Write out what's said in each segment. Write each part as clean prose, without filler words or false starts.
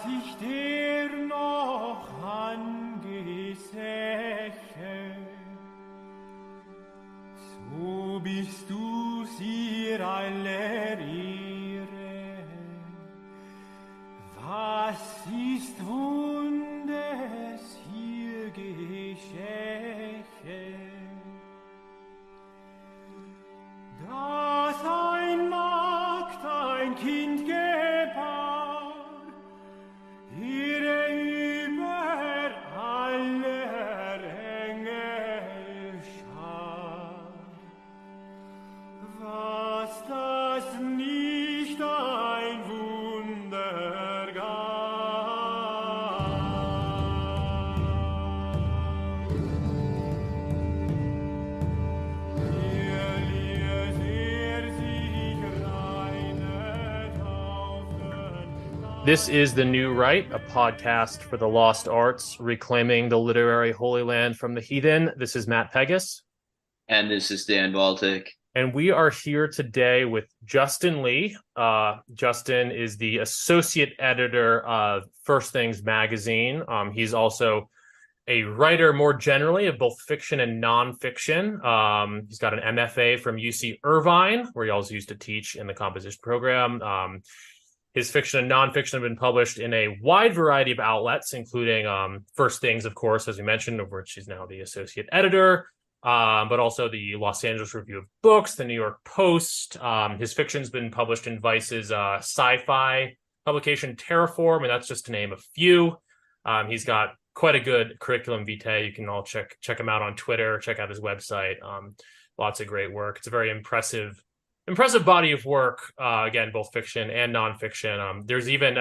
ich dir noch angesäche, so bist du ihr aller Ehre. Was ist Wundes hier geschäche? Dass ein Magd ein Kind gebar, ihre über aller Engel Schar. Was das nicht ein Wunder gab. Hier ließ sich reine taufen. This is The New Right, a podcast for the lost arts, reclaiming the literary Holy Land from the heathen. This is Matt Pegas. And this is Dan Baltic. And we are here today with Justin Lee. Justin is the associate editor of First Things magazine. He's also a writer more generally of both fiction and nonfiction. He's got an MFA from UC Irvine, where he also used to teach in the composition program. His fiction and nonfiction have been published in a wide variety of outlets, including First Things, of course, as we mentioned, of which he's now the associate editor. But also the Los Angeles Review of Books, the New York Post. His fiction's been published in Vice's sci-fi publication Terraform, and that's just to name a few. He's got quite a good curriculum vitae. You can all check him out on Twitter, check out his website. Lots of great work. It's a very impressive body of work. Again, both fiction and nonfiction. There's even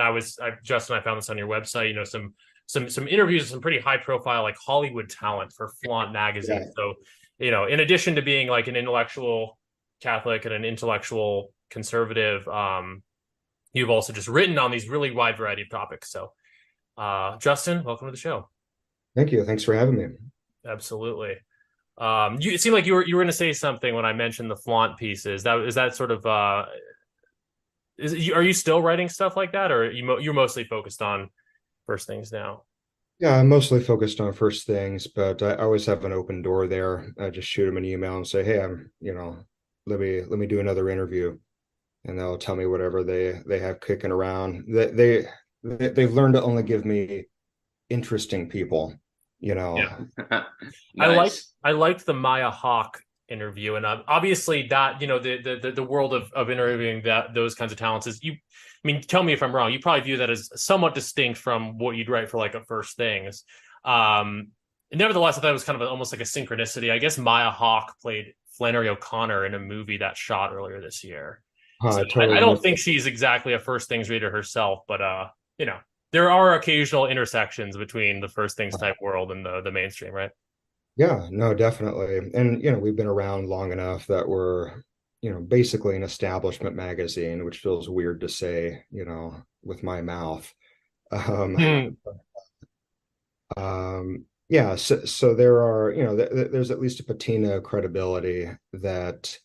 Justin, I found this on your website. Some interviews with some pretty high profile like Hollywood talent for Flaunt magazine. Yeah. So, in addition to being like an intellectual Catholic and an intellectual conservative, you've also just written on these really wide variety of topics. So, Justin, welcome to the show. Thank you. Thanks for having me. Absolutely. It seemed like you were going to say something when I mentioned the Flaunt pieces. Is that sort of are you still writing stuff like that, or you're mostly focused on First Things now? Yeah, I'm mostly focused on First Things, but I always have an open door there. I just shoot them an email and say, "Hey, let me do another interview," and they'll tell me whatever they have kicking around. They've learned to only give me interesting people. Yeah. Nice. I liked the Maya Hawke interview, and obviously that the world of interviewing those kinds of talents is tell me if I'm wrong, you probably view that as somewhat distinct from what you'd write for like a First Things. Nevertheless, I thought it was kind of almost like a synchronicity. I guess Maya Hawke played Flannery O'Connor in a movie that shot earlier this year. So I don't think she's exactly a First Things reader herself, but there are occasional intersections between the First Things type world and the mainstream, right? Yeah, no, definitely. And, we've been around long enough that we're, basically an establishment magazine, which feels weird to say, with my mouth. Yeah, so there are, there's at least a patina of credibility that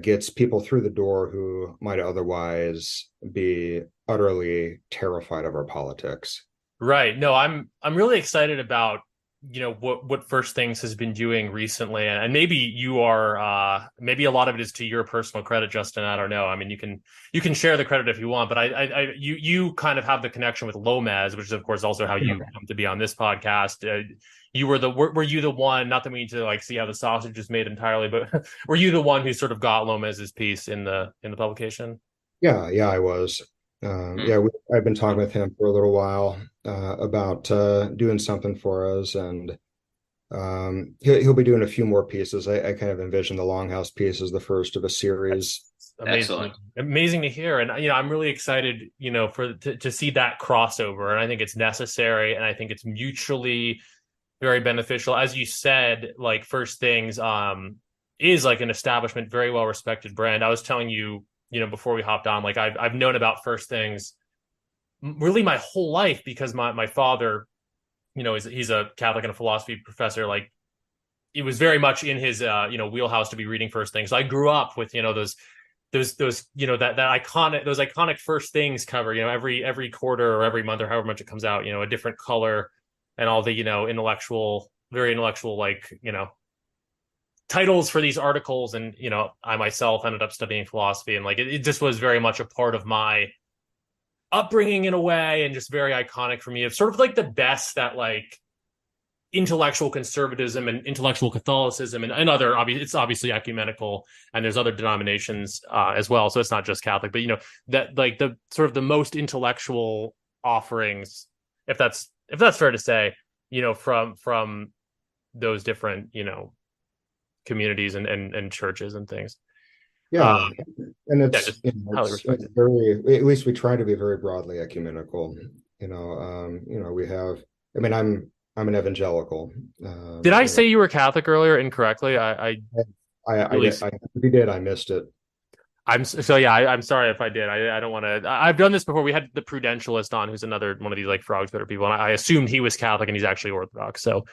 gets people through the door who might otherwise be utterly terrified of our politics. Right. No, I'm really excited about what First Things has been doing recently, and maybe you are maybe a lot of it is to your personal credit, Justin. I don't know. I mean, you can share the credit if you want, but you kind of have the connection with Lomez, which is of course also how you come to be on this podcast. Were you the one? Not that we need to like see how the sausage is made entirely, but were you the one who sort of got Lomez's piece in the publication? Yeah, I was. I've been talking with him for a little while about doing something for us, and he'll be doing a few more pieces. I kind of envision the Longhouse piece as the first of a series. Amazing to hear, and I'm really excited to see that crossover, and I think it's necessary, and I think it's mutually very beneficial. As you said, like First Things is like an establishment, very well respected brand. I was telling you before we hopped on, like I've known about First Things really my whole life because my father, he's a Catholic and a philosophy professor. Like it was very much in his wheelhouse to be reading First Things. So I grew up with those those that iconic, those iconic first things cover, every quarter or every month or however much it comes out, a different color, and all the very intellectual, like, titles for these articles. And I myself ended up studying philosophy, and like it just was very much a part of my upbringing in a way, and just very iconic for me, of sort of like the best that like intellectual conservatism and intellectual Catholicism and other, it's obviously ecumenical, and there's other denominations as well, so it's not just Catholic, but that like the sort of the most intellectual offerings, if that's fair to say, from those different communities and churches and things. Yeah, and Just highly respect it's it. very, at least we try to be very broadly ecumenical. We have. I mean, I'm an evangelical. Did I say you were Catholic earlier incorrectly? Really, If you did, I missed it. I'm sorry if I did. I don't want to. I've done this before. We had the Prudentialist on, who's another one of these like frog Twitter people, and I assumed he was Catholic, and he's actually Orthodox. So,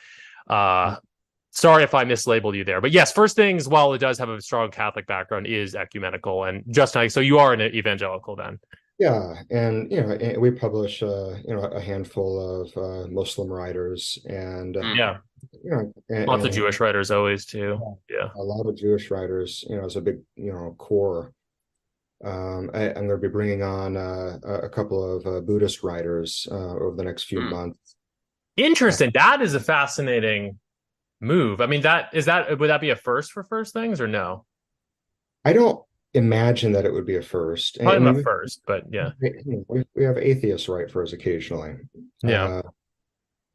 sorry if I mislabeled you there. But yes, First Things, while it does have a strong Catholic background, is ecumenical. And Justin, so you are an evangelical then? Yeah, and we publish a handful of Muslim writers, and Yeah, lots of Jewish writers always too. Yeah, a lot of Jewish writers. Is a big core. I'm going to be bringing on a couple of Buddhist writers over the next few months. interesting. That is a fascinating move. I mean, would that be a first for First Things, or no? I don't imagine that it would be a first. Probably not first, but yeah. We have atheists write for us occasionally. Yeah.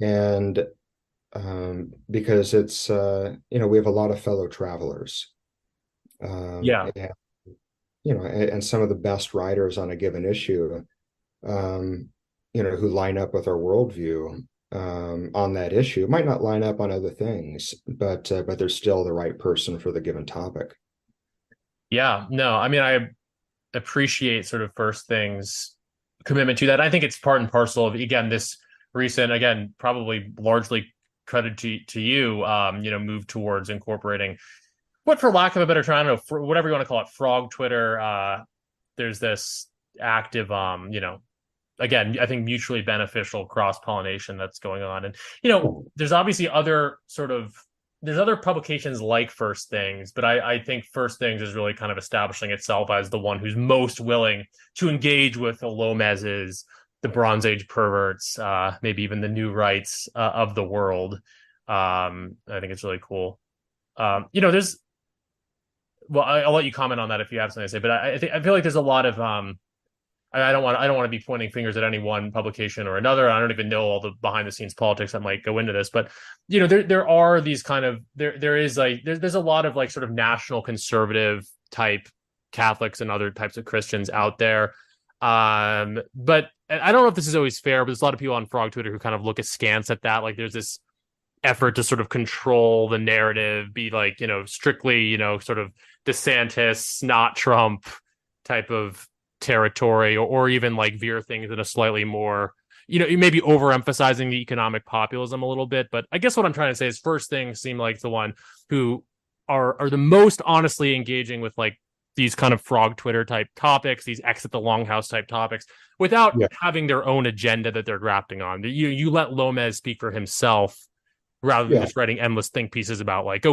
And because it's we have a lot of fellow travelers. Yeah. And some of the best writers on a given issue, who line up with our worldview on that issue. Might not line up on other things, but they're still the right person for the given topic. Yeah, no, I mean, I appreciate sort of First Things commitment to that. I think it's part and parcel of, again, this recent, again, probably largely credit to you, move towards incorporating what, for lack of a better term, I don't know, for whatever you want to call it, frog Twitter. There's this active, again, I think mutually beneficial cross-pollination that's going on. And, there's obviously there's other publications like First Things, but I think First Things is really kind of establishing itself as the one who's most willing to engage with the Lomez's, the Bronze Age perverts, maybe even the new rights of the world. I think it's really cool. I'll let you comment on that if you have something to say, but I feel like there's a lot of I don't want to be pointing fingers at any one publication or another. I don't even know all the behind the scenes politics that might go into this, but there are these kind of there's a lot of like sort of national conservative type Catholics and other types of Christians out there. But I don't know if this is always fair, but there's a lot of people on Frog Twitter who kind of look askance at that. Like there's this effort to sort of control the narrative, be like, strictly, sort of DeSantis, not Trump type of territory, or even like veer things in a slightly more, you may be overemphasizing the economic populism a little bit. But I guess what I'm trying to say is First Things seem like the one who are the most honestly engaging with like these kind of frog Twitter type topics, these exit the longhouse type topics, without having their own agenda that they're grafting on. You let Lomez speak for himself rather than just writing endless think pieces about like,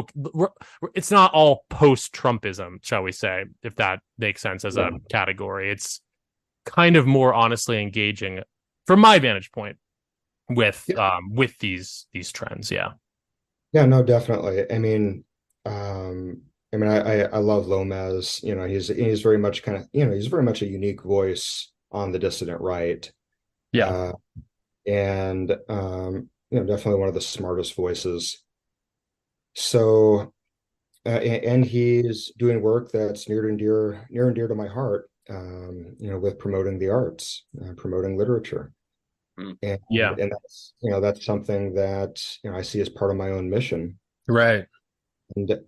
it's not all post-Trumpism, shall we say, if that makes sense as a category. It's kind of more honestly engaging from my vantage point with these trends. Yeah, no, definitely. I mean, I love Lomez. He's very much he's very much a unique voice on the dissident right. And definitely one of the smartest voices. So, and he's doing work that's near and dear to my heart. With promoting the arts, promoting literature, and that's something that I see as part of my own mission. Right. And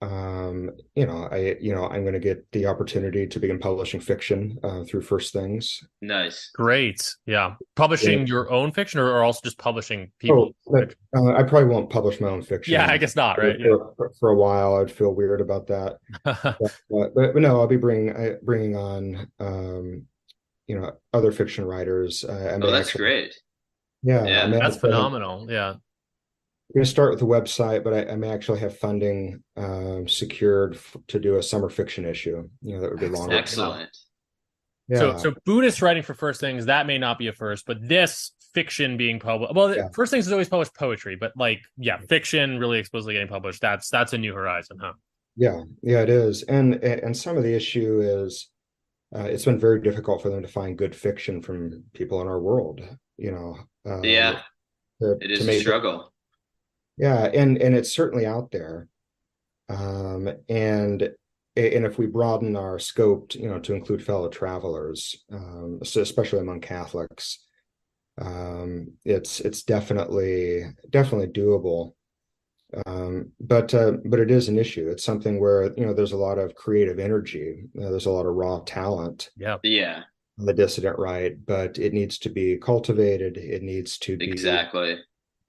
I'm going to get the opportunity to begin publishing fiction through First Things. Nice. Great. Yeah. Publishing Yeah. your own fiction, or also just publishing Oh, people's but fiction? I probably won't publish my own Yeah, I fiction guess not, right? Yeah. for a while. I'd feel weird about that. But no, I'll be bringing on other fiction writers. I Oh, may that's actually, great. yeah, I Yeah. may That's actually have, phenomenal. Yeah. I'm going to start with the website, but I may actually have funding secured to do a summer fiction issue. That would be longer. Excellent. Wow. Excellent. Yeah, So Buddhist writing for First Things, that may not be a first, but this fiction being published, well, yeah. First Things has always published poetry, but like, yeah, fiction really explicitly getting published. That's a new horizon, huh? Yeah, it is. And some of the issue is it's been very difficult for them to find good fiction from people in our world, Yeah, it to is a make struggle. yeah, and it's certainly out there. And if we broaden our scope, to include fellow travelers, so especially among Catholics, it's definitely doable. But it is an issue. It's something where there's a lot of creative energy. There's a lot of raw talent Yeah. Yeah, on the dissident right, but it needs to be cultivated. It exactly.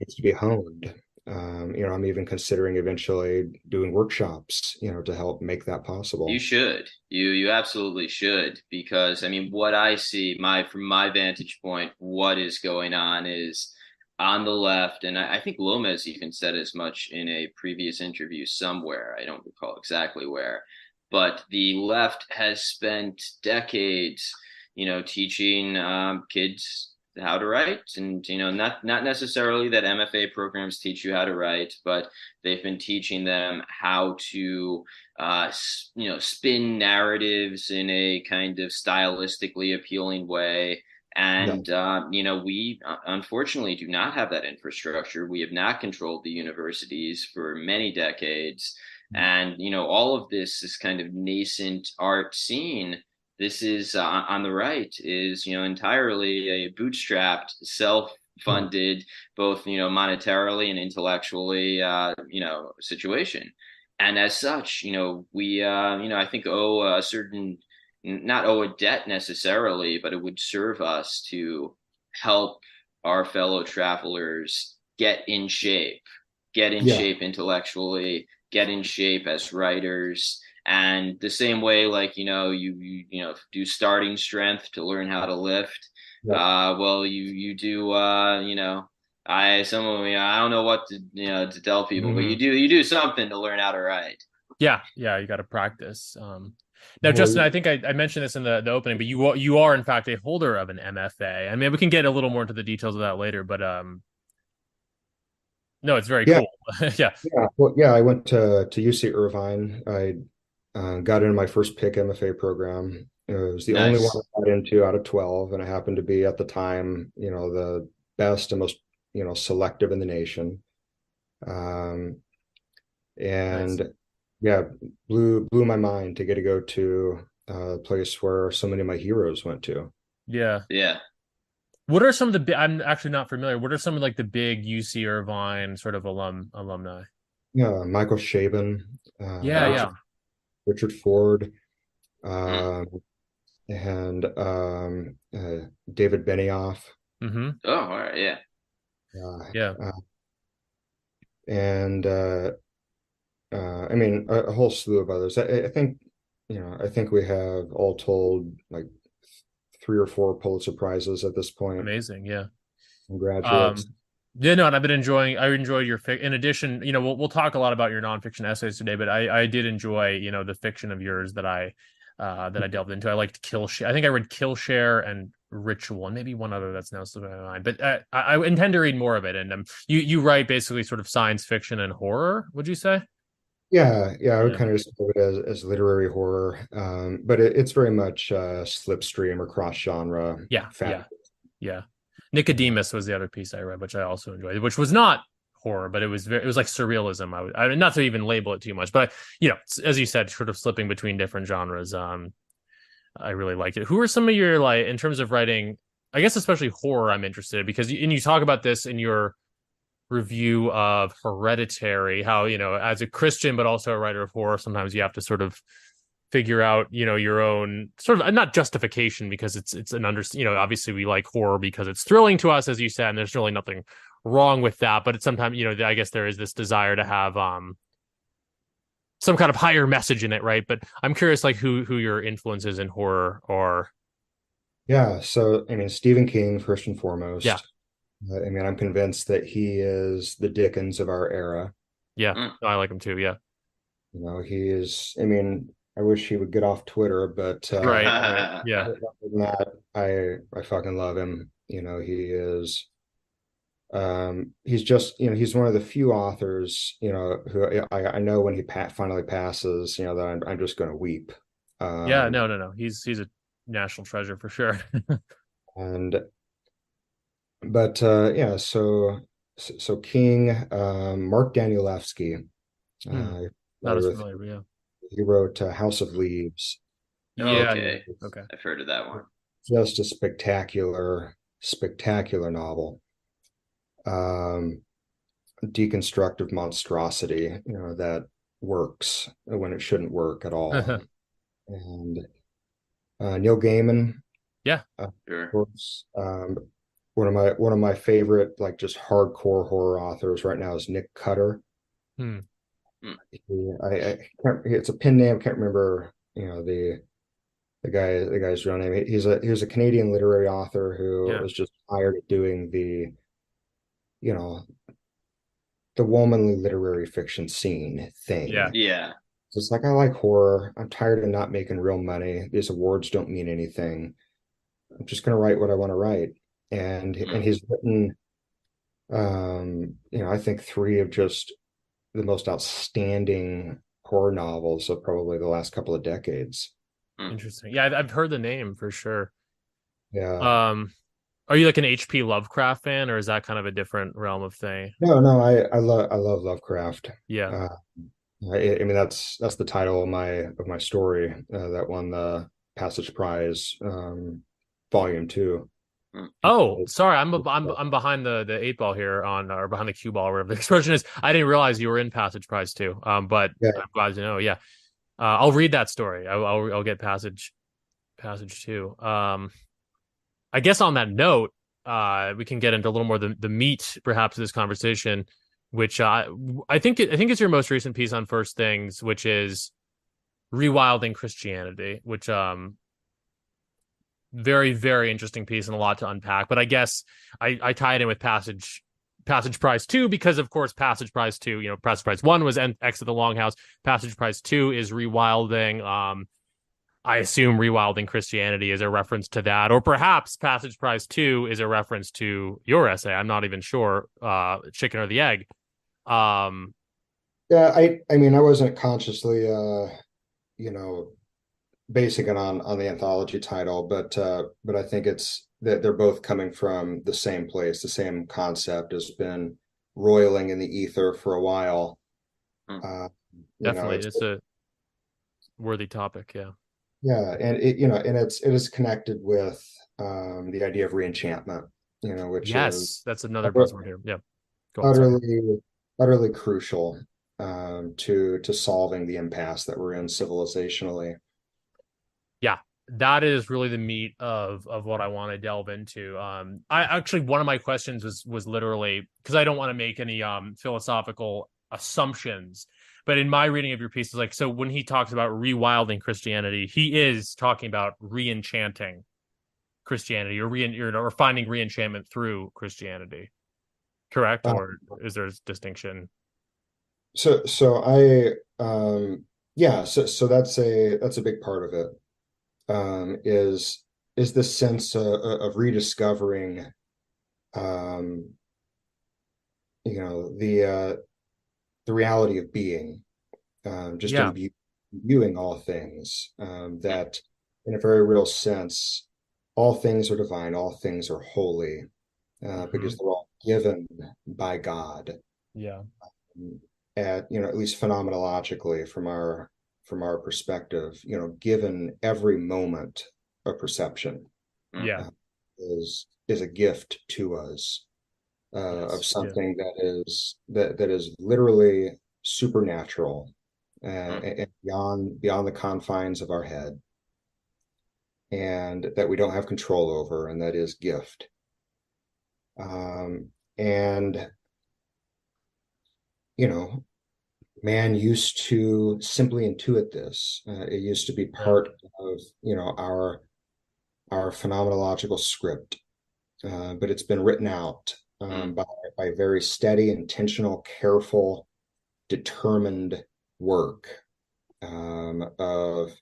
needs to be honed. I'm even considering eventually doing workshops, to help make that possible. You should. You absolutely should, because I mean, what I see, from my vantage point, what is going on is on the left, and I think Lomez even said as much in a previous interview somewhere. I don't recall exactly where, but the left has spent decades, teaching kids how to write, and not necessarily that MFA programs teach you how to write, but they've been teaching them how to spin narratives in a kind of stylistically appealing way. And we unfortunately do not have that infrastructure. We have not controlled the universities for many decades, and all of this kind of nascent art scene, this is on the right, is entirely a bootstrapped, self-funded, both monetarily and intellectually situation. And as such, we I think owe a certain, not owe a debt necessarily, but it would serve us to help our fellow travelers get in shape, Yeah, intellectually, get in shape as writers. And the same way, like, do starting strength to learn how to lift. yeah. Well, you do, I don't know what to tell people, but Mhm. you do something to learn how to write. Yeah. You got to practice. Now, Well, Justin, I think I mentioned this in the opening, but you are in fact a holder of an MFA. I mean, we can get a little more into the details of that later, but no, it's very yeah, cool. Yeah. well, yeah. I went to UC Irvine. I got into my first pick MFA program. It was the only one Nice. I got into out of 12, and it happened to be at the time, the best and most, selective in the nation. Um, Nice. and yeah, blew my mind to get to go to a place where so many of my heroes went to. Yeah. Yeah. What are some of the I'm actually not familiar. What are some of like the big UC Irvine sort of alumni? Yeah, Michael Chabon, Yeah, Oh. yeah. Richard Ford, Mm. um, and David Benioff. Mm-hmm. Oh, all right. Yeah. Yeah. Uh, and I mean, a whole slew of others. I think, I think we have all told like 3 or 4 Pulitzer Prizes at this point, Amazing. Yeah. and graduates. Yeah, no, and I enjoyed your in addition, we'll talk a lot about your nonfiction essays today, but I did enjoy, the fiction of yours that I delved into. I liked Killshare. I think I read Killshare and Ritual, and maybe one other that's now slipping my mind. But I intend to read more of it. And you write basically sort of science fiction and horror, would you say? Yeah, I would Yeah. kind of describe it as literary horror, but it's very much slipstream or cross genre. Yeah. Yeah. Nicodemus was the other piece I read, which I also enjoyed, which was not horror, but it was like surrealism. I mean, not to even label it too much, but as you said, sort of slipping between different genres. I really like it. Who are some of your, like, in terms of writing, I guess especially horror, I'm interested in, because you talk about this in your review of Hereditary, how, as a Christian but also a writer of horror, sometimes you have to sort of figure out, your own sort of, not justification, because it's an obviously we like horror because it's thrilling to us, as you said, and there's really nothing wrong with that, but it's sometimes, I guess there is this desire to have some kind of higher message in it, right? But I'm curious, like, who your influences in horror are. Yeah, so I mean, Stephen King, first and Yeah. foremost. I mean, I'm convinced that he is the Dickens of our era. Yeah. I like him too. Yeah. He is, I mean, I wish he would get off Twitter, but Right. Yeah. other than that, I fucking love him. He is he's just, he's one of the few authors, who I know when he finally passes, that I'm just going to weep. Yeah. No. He's a national treasure for sure. And but yeah, so King, Mark Danielewski, uh, Not as with familiar, but yeah. he wrote House of Leaves, Yeah. Okay. Okay. I've heard of that one. just a spectacular novel. Deconstructive monstrosity, that works when it shouldn't work at all. And Neil Gaiman, Yeah. of Sure. course. One of my favorite, like, just hardcore horror authors right now is Nick Cutter. Hmm. I can't, it's a pen name. I can't remember, the guy's real name. He was a Canadian literary author who Yeah. was just tired of doing you know, the womanly literary fiction scene thing. Yeah. Yeah. It's like, I like horror. I'm tired of not making real money. These awards don't mean anything. I'm just going to write what I want to write. And he's written, I think three of just the most outstanding horror novels of probably the last couple of decades. Interesting. Yeah, I've heard the name for sure. Yeah. Are you like an H.P. Lovecraft fan, or is that kind of a different realm of thing? No, I love Lovecraft. Yeah. Uh, I mean, that's the title of my story that won the Passage Prize, volume 2. Oh, sorry, I'm behind the eight ball here or behind the cue ball, or whatever the expression is. I didn't realize you were in Passage Prize too. But Yeah. I'm glad to know. Yeah. I'll read that story. I'll get Passage 2. I guess on that note, we can get into a little more the meat, perhaps, of this conversation, which I think it's your most recent piece on First Things, which is Rewilding Christianity, which very, very interesting piece and a lot to unpack. But I guess I tie it in with Passage Prize 2 because, of course, Passage Prize 2, Passage Prize 1 was Exit the Longhouse. Passage Prize 2 is Rewilding. I assume Rewilding Christianity is a reference to that, or perhaps Passage Prize 2 is a reference to your essay. I'm not even sure, chicken or the egg. Yeah, I mean, I wasn't consciously basing it on the anthology title, but I think it's that they're both coming from the same place. The same concept has been roiling in the ether for a while. Definitely, it's a worthy topic. Yeah. Yeah, and it is connected with the idea of reenchantment, which is that's another buzzword here. Yeah. Go on, utterly crucial to solving the impasse that we're in civilizationally. Yeah, that is really the meat of what I want to delve into. I actually, one of my questions was literally, because I don't want to make any philosophical assumptions, but in my reading of your piece, is like, so when he talks about rewilding Christianity, he is talking about re-enchanting Christianity, or finding reenchantment through Christianity, correct? Or is there a distinction? So I yeah, so that's a big part of it. Is this sense of rediscovering the reality of being, just viewing all things, that in a very real sense, all things are divine, all things are holy, because they're all given by God. Yeah. At least phenomenologically, from our perspective, given every moment of perception, Yeah. is a gift to us. of Yes. Yeah. something that is literally supernatural, Mm, and beyond the confines of our head, and that we don't have control over, and that is gift. And you know, man used to simply intuit this. It used to be Yeah. part of, our phenomenological script, but it's been written out, mm, by very steady, intentional, careful, determined work, of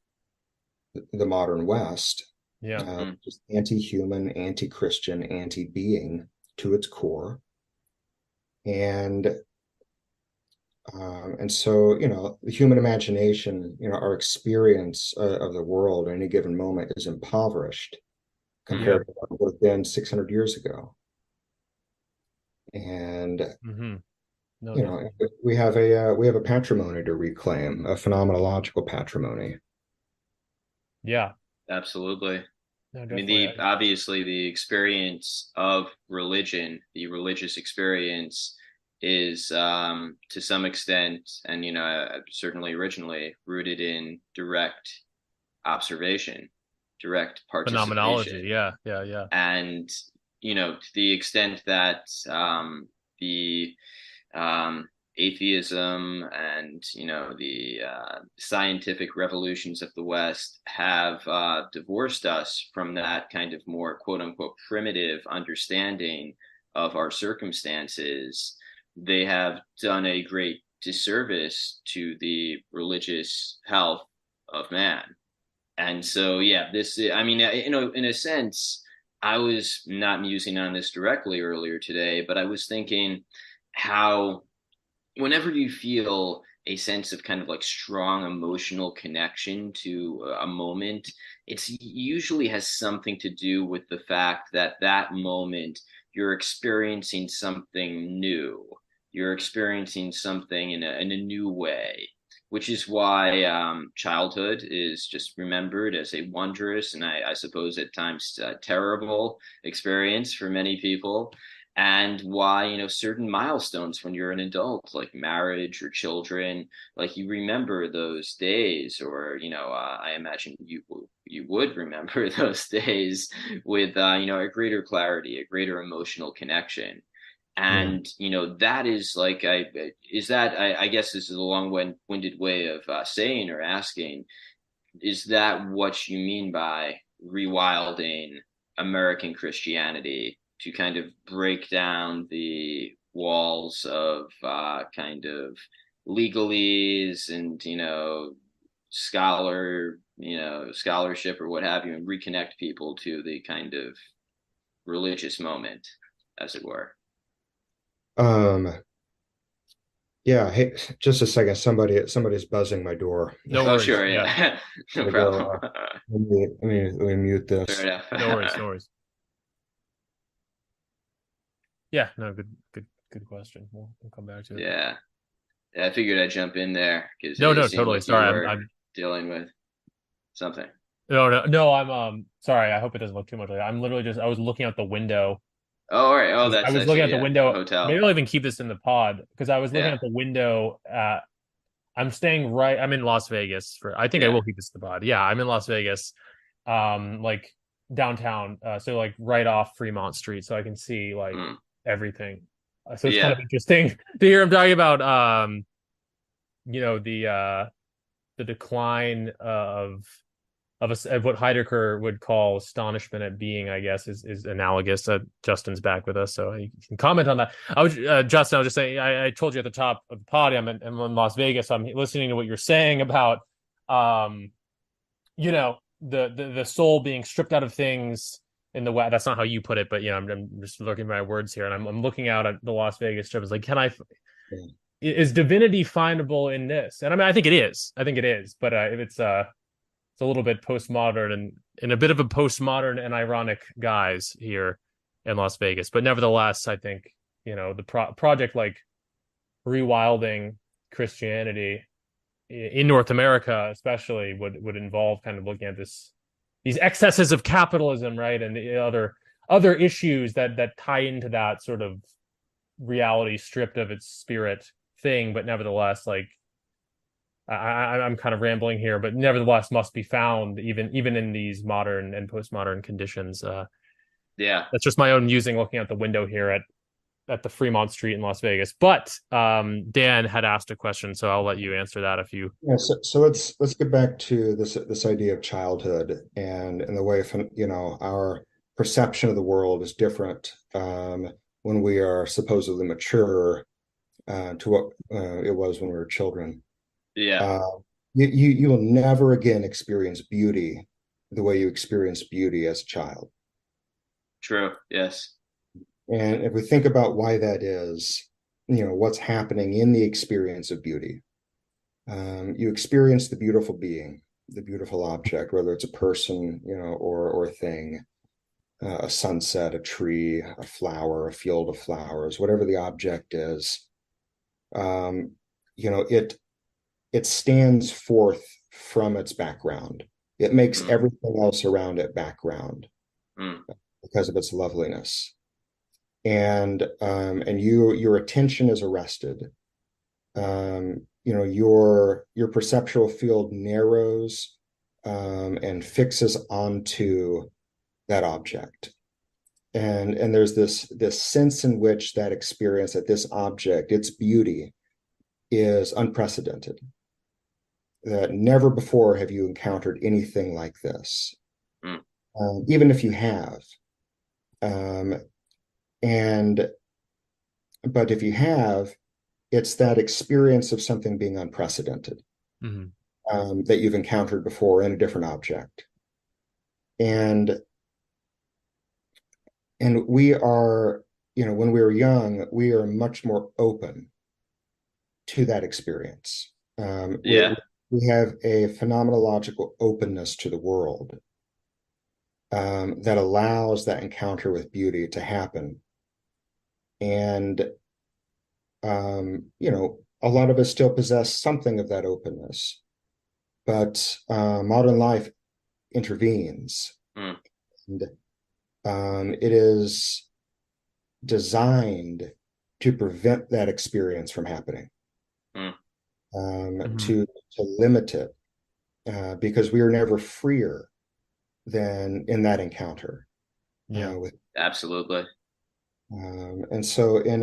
the modern West, Yeah. mm. just anti-human, anti-Christian, anti-being to its core. And so, the human imagination, our experience of the world at any given moment is impoverished Yeah. compared to what it would have been 600 years ago. And, Hmm. No, definitely. we have a patrimony to reclaim, a phenomenological patrimony. Yeah. Absolutely. No, I mean, definitely. the obviously the experience of religion, the religious experience is to some extent, and certainly originally rooted in direct observation, direct Phenomenology. participation, Yeah. Yeah. Yeah. and to the extent that the um, atheism and the scientific revolutions of the West have divorced us from that kind of more quote unquote primitive understanding of our circumstances. They have done a great disservice to the religious health of man. And so, yeah, this, I mean, in a sense, I was not musing on this directly earlier today, but I was thinking how whenever you feel a sense of kind of like strong emotional connection to a moment, it's usually has something to do with the fact that that moment you're experiencing something new. You're experiencing something in a new way, which is why childhood is just remembered as a wondrous and I suppose at times terrible experience for many people, and why certain milestones when you're an adult like marriage or children, like you remember those days, or I imagine you would remember those days with a greater clarity, a greater emotional connection. Yeah. And that is like I guess this is a long-winded way of saying or asking, is that what you mean by rewilding American Christianity, to kind of break down the walls of kind of legalese and scholarship or what have you, and reconnect people to the kind of religious moment, as it were? Um, yeah, hey, just a second. Somebody's buzzing my door. No Oh, worries. sure, Yeah. yeah. No Gotta go. problem. Let me mute Fair this. enough. No worries. No worries. Yeah. No. Good question. We'll come back to it. Yeah. Yeah, I figured I'd jump in there because No. it No. seemed Totally. like you Sorry. were I'm. dealing with something. No. No. No. I'm. Sorry. I hope it doesn't look too much like that. I'm literally just. I was looking out the window. Oh, all right. Oh, I that's was I looking see. out the Yeah, the window. Maybe hotel. I'll even keep this in the pod because I was looking Yeah, out the window. I'm staying right. I'm in Las Vegas for. I think I yeah. will keep this in the pod. Yeah. I'm in Las Vegas. Like downtown. So like right off Fremont Street, so I can see like Mm. everything. So it's kind Yeah, of interesting to hear him talking about the decline of what Heidegger would call astonishment at being, I guess, is analogous. Justin's back with us, so he can comment on that. Justin, I was just saying, I told you at the top of the pod, I'm in Las Vegas. So I'm listening to what you're saying about, the soul being stripped out of things in the West. That's not how you put it, but I'm just looking at my words here, and I'm looking out at the Las Vegas Strip. It's like, Yeah. is divinity findable in this? And I mean, I think it is. I think it is, but if it's a little bit postmodern and in a bit of a postmodern and ironic guise here in Las Vegas. But nevertheless, I think the project like rewilding Christianity in North America, especially, would involve kind of looking at these excesses of capitalism, right, and the other issues that tie into that sort of reality stripped of its spirit thing, but nevertheless, like I'm kind of rambling here, but nevertheless must be found even in these modern and postmodern conditions. Yeah. That's just my own musing looking out the window here at the Fremont Street in Las Vegas. But Dan had asked a question, so I'll let you answer that if you. Yeah, so let's get back to this idea of childhood and the way, our perception of the world is different when we are supposedly mature to what it was when we were children. Yeah. You will never again experience beauty the way you experienced beauty as a child. True. Yes. And if we think about why that is, what's happening in the experience of beauty, you experience the beautiful being, the beautiful object, whether it's a person, or a thing, a sunset, a tree, a flower, a field of flowers, whatever the object is. It stands forth from its background. It makes everything else around it background because of its loveliness. And your attention is arrested. Your perceptual field narrows and fixes onto that object. And there's this sense in which that experience, that this object, its beauty, is unprecedented. That never before have you encountered anything like this, even if you have. But if you have, it's that experience of something being unprecedented that you've encountered before in a different object. And we are, when we were young, we are much more open to that experience. We have a phenomenological openness to the world that allows that encounter with beauty to happen. And, a lot of us still possess something of that openness, but modern life intervenes. And it is designed to prevent that experience from happening. To limit it, because we are never freer than in that encounter. Absolutely. And so in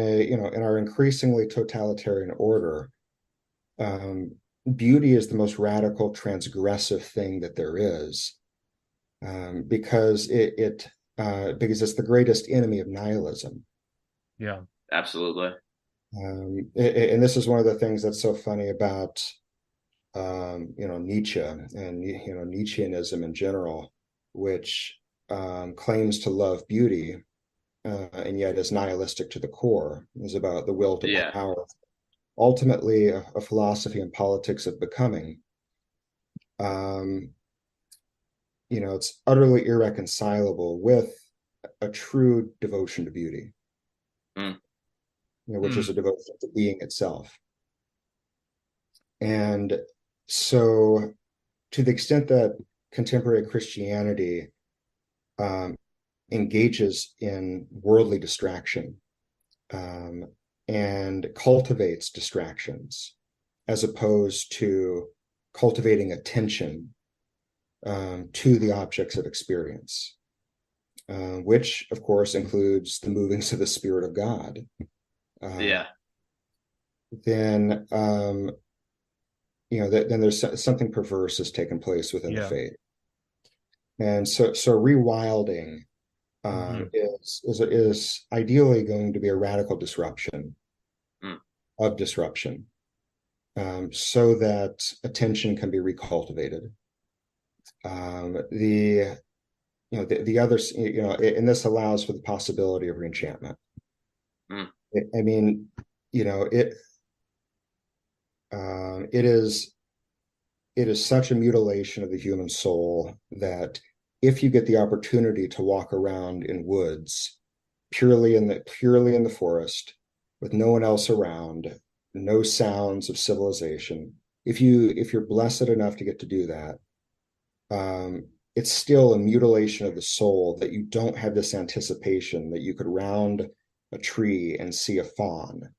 our increasingly totalitarian order, beauty is the most radical, transgressive thing that there is, because because it's the greatest enemy of nihilism. Yeah, absolutely. And this is one of the things that's so funny about Nietzsche and Nietzscheanism in general, which claims to love beauty and yet is nihilistic to the core. Is about the will to power. Ultimately, a philosophy and politics of becoming. It's utterly irreconcilable with a true devotion to beauty. Which is a devotion to being itself. And so, to the extent that contemporary Christianity engages in worldly distraction and cultivates distractions, as opposed to cultivating attention to the objects of experience, which, of course, includes the movings of the Spirit of God. Then then there's something perverse has taken place within the faith. And so rewilding is ideally going to be a radical disruption of disruption, so that attention can be recultivated. The others, and this allows for the possibility of reenchantment. It is such a mutilation of the human soul that if you get the opportunity to walk around in woods, purely in the forest, with no one else around, no sounds of civilization, if you're blessed enough to get to do that, it's still a mutilation of the soul that you don't have this anticipation that you could round a tree and see a faun,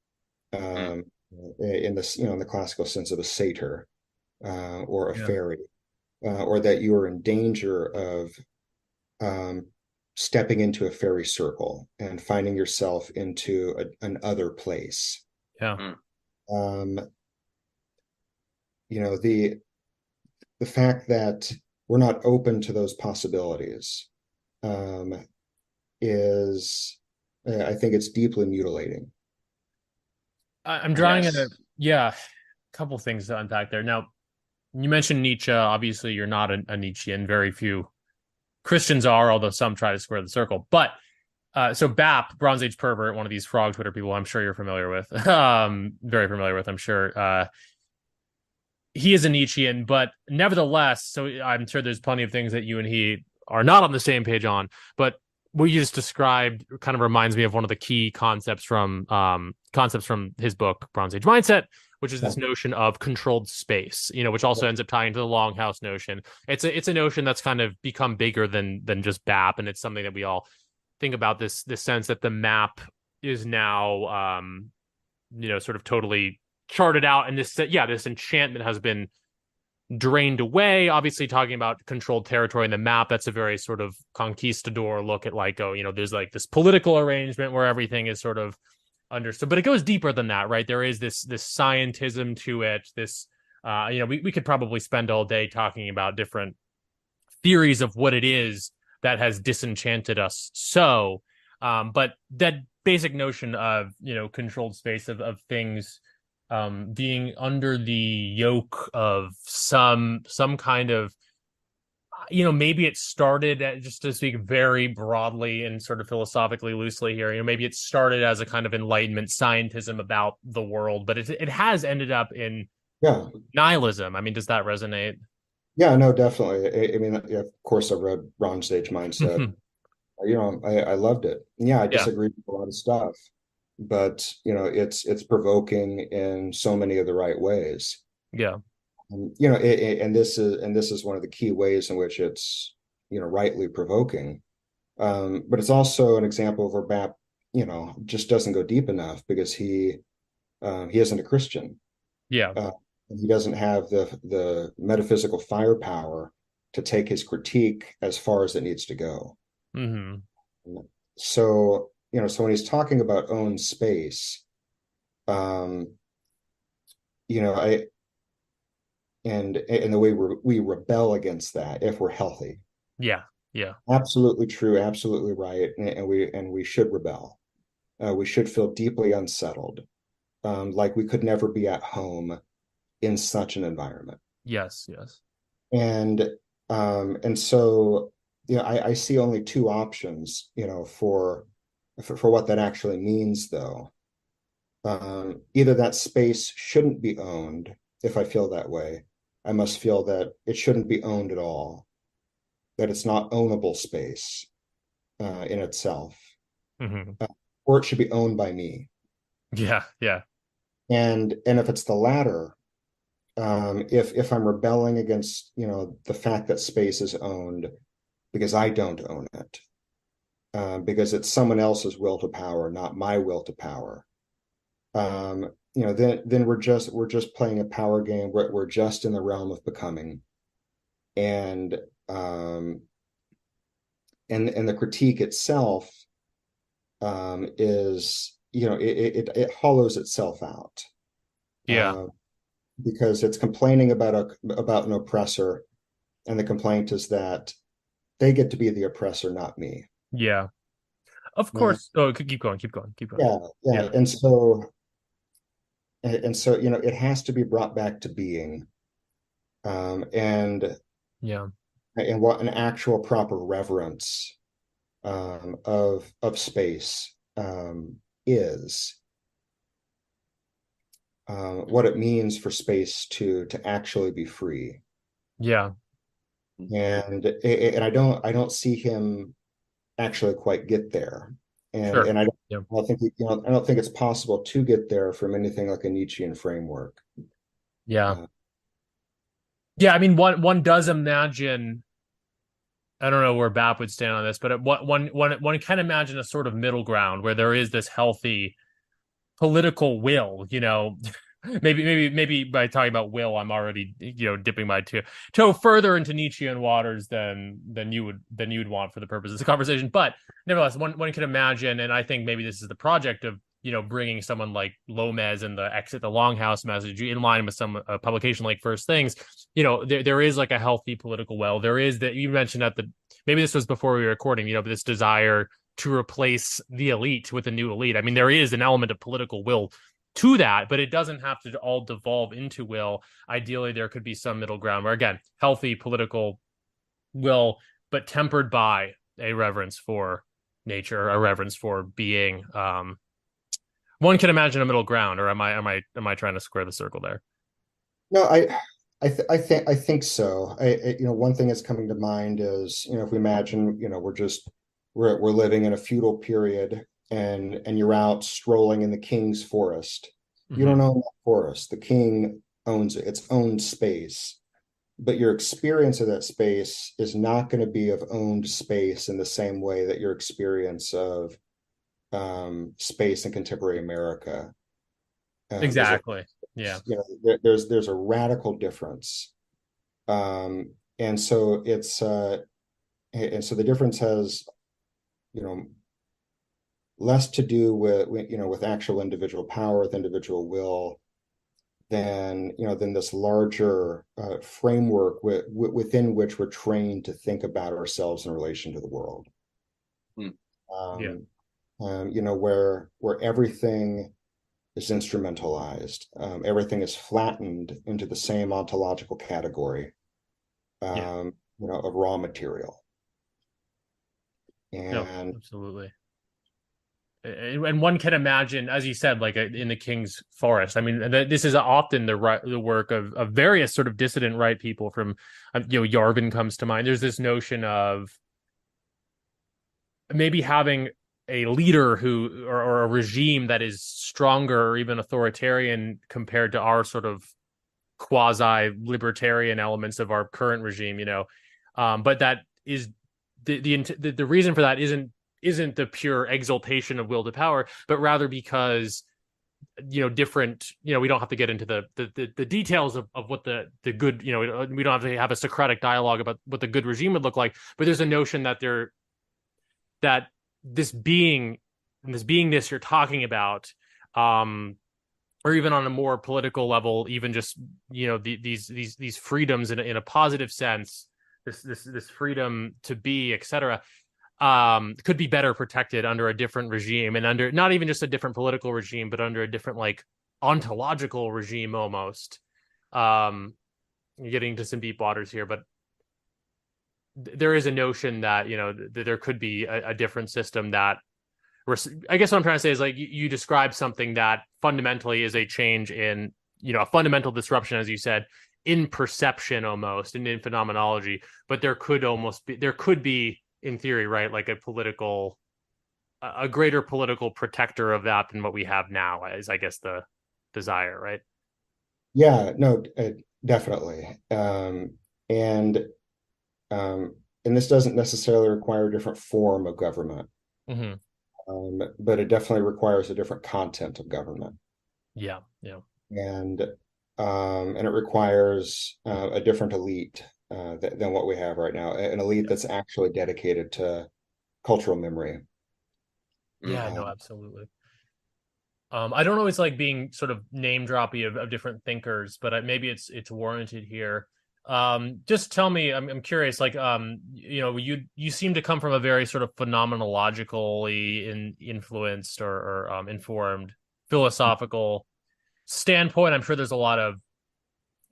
Mm. in this, in the classical sense of a satyr, or a Yeah. fairy, or that you are in danger of um, stepping into a fairy circle and finding yourself into an other place. Yeah. Mm. Um, the fact that we're not open to those possibilities, um, is, I think it's deeply mutilating. I'm drawing a Yes. yeah, a couple things to unpack there. Now, you mentioned Nietzsche. Obviously, you're not a Nietzschean. Very few Christians are, although some try to square the circle. But so BAP, Bronze Age Pervert, one of these frog Twitter people, I'm sure you're familiar with, very familiar with, I'm sure. He is a Nietzschean, but nevertheless, so I'm sure there's plenty of things that you and he are not on the same page on. But what you just described kind of reminds me of one of the key concepts from his book Bronze Age Mindset, which is this notion of controlled space, which also ends up tying to the longhouse notion. It's a notion that's kind of become bigger than just BAP, and it's something that we all think about, this sense that the map is now sort of totally charted out, and this enchantment has been drained away. Obviously, talking about controlled territory in the map, that's a very sort of conquistador look at, like, there's like this political arrangement where everything is sort of understood, but it goes deeper than that, right? There is this scientism to it. This we could probably spend all day talking about different theories of what it is that has disenchanted us. So but that basic notion of controlled space, of things being under the yoke of some kind of, maybe it started just to speak very broadly and sort of philosophically loosely here, maybe it started as a kind of enlightenment scientism about the world, but it has ended up in Yeah. nihilism. I mean, does that resonate? Yeah, no, definitely. I mean, yeah, of course, I read Bronze Age Mindset. I loved it. Yeah, I Yeah. disagree with a lot of stuff, but it's provoking in so many of the right ways. Yeah. And this is one of the key ways in which it's rightly provoking. But it's also an example of where BAP just doesn't go deep enough, because he isn't a Christian. Yeah. And he doesn't have the metaphysical firepower to take his critique as far as it needs to go. Mm-hmm. So when he's talking about own space, um, I and the way we rebel against that if we're healthy. Yeah. Yeah. Absolutely true, absolutely right, and we should rebel. We should feel deeply unsettled, like we could never be at home in such an environment. Yes. Yes. And so I see only two options, for what that actually means, though. Either that space shouldn't be owned. If I feel that way, I must feel that it shouldn't be owned at all, that it's not ownable space in itself, Mm-hmm. or it should be owned by me. Yeah. Yeah. And if it's the latter, if I'm rebelling against the fact that space is owned because I don't own it, because it's someone else's will to power, not my will to power, then we're just playing a power game. We're just in the realm of becoming, and and the critique itself is it hollows itself out, Yeah. because it's complaining about an oppressor, and the complaint is that they get to be the oppressor, not me. Yeah. Of Yeah, course. Oh, keep going. Keep going. Keep going. yeah, yeah. Yeah. And so it has to be brought back to being, and Yeah. what an actual proper reverence of space is, what it means for space to actually be free. Yeah. And I don't see him actually quite get there. and Sure. and I don't, Yeah. I don't think I don't think it's possible to get there from anything like a Nietzschean framework. Yeah. Uh, Yeah. I mean, one does imagine I don't know where BAP would stand on this, but one can imagine a sort of middle ground where there is this healthy political will, maybe by talking about will, I'm already, dipping my toe further into Nietzschean waters than you'd want for the purposes of the conversation. But nevertheless, one can imagine, and I think maybe this is the project of, bringing someone like Lomez and the Exit the Longhouse message in line with some publication like First Things. There is like a healthy political will. There is that you mentioned maybe this was before we were recording, this desire to replace the elite with a new elite. I mean, there is an element of political will to that, but it doesn't have to all devolve into will. Ideally, there could be some middle ground where, again, healthy political will, but tempered by a reverence for nature, a reverence for being. One can imagine a middle ground, or am I trying to square the circle there? No, I think so. One thing that's coming to mind is, if we imagine, we're living in a feudal period, and you're out strolling in the king's forest. You don't own that forest. The king owns it. It's owned space. But your experience of that space is not going to be of owned space in the same way that your experience of space in contemporary America. Exactly. Yeah. There's a radical difference. And so the difference has, less to do with actual individual power, with individual will, than this larger framework within which we're trained to think about ourselves in relation to the world. Yeah. Where everything is instrumentalized, everything is flattened into the same ontological category, of raw material. And no, absolutely. And one can imagine, as you said, like in the King's Forest. I mean, this is often the work of various sort of dissident right people. From, Yarvin comes to mind. There's this notion of maybe having a leader or a regime that is stronger or even authoritarian compared to our sort of quasi-libertarian elements of our current regime. But that is the reason for that isn't the pure exaltation of will to power, but rather because different, we don't have to get into the details of what the good, we don't have to have a Socratic dialogue about what the good regime would look like, but there's a notion that this beingness you're talking about, or even on a more political level, even just these freedoms in a positive sense, this freedom to be, etc., could be better protected under a different regime, and under not even just a different political regime, but under a different like ontological regime almost. You're getting into some deep waters here, but there is a notion that that there could be a different system that, I guess what I'm trying to say is, like, you describe something that fundamentally is a change in, a fundamental disruption, as you said, in perception almost, and in phenomenology, but there could be in theory, right, like a greater political protector of that than what we have now, is, I guess, the desire, right? Yeah, no, definitely. And this doesn't necessarily require a different form of government, but it definitely requires a different content of government. Yeah. And it requires a different elite than what we have right now, an elite that's actually dedicated to cultural memory. Yeah, no, absolutely. I don't always like being sort of name droppy of different thinkers, but maybe it's warranted here. Just tell me, I'm curious, like, you seem to come from a very sort of phenomenologically influenced or informed philosophical standpoint. I'm sure there's a lot of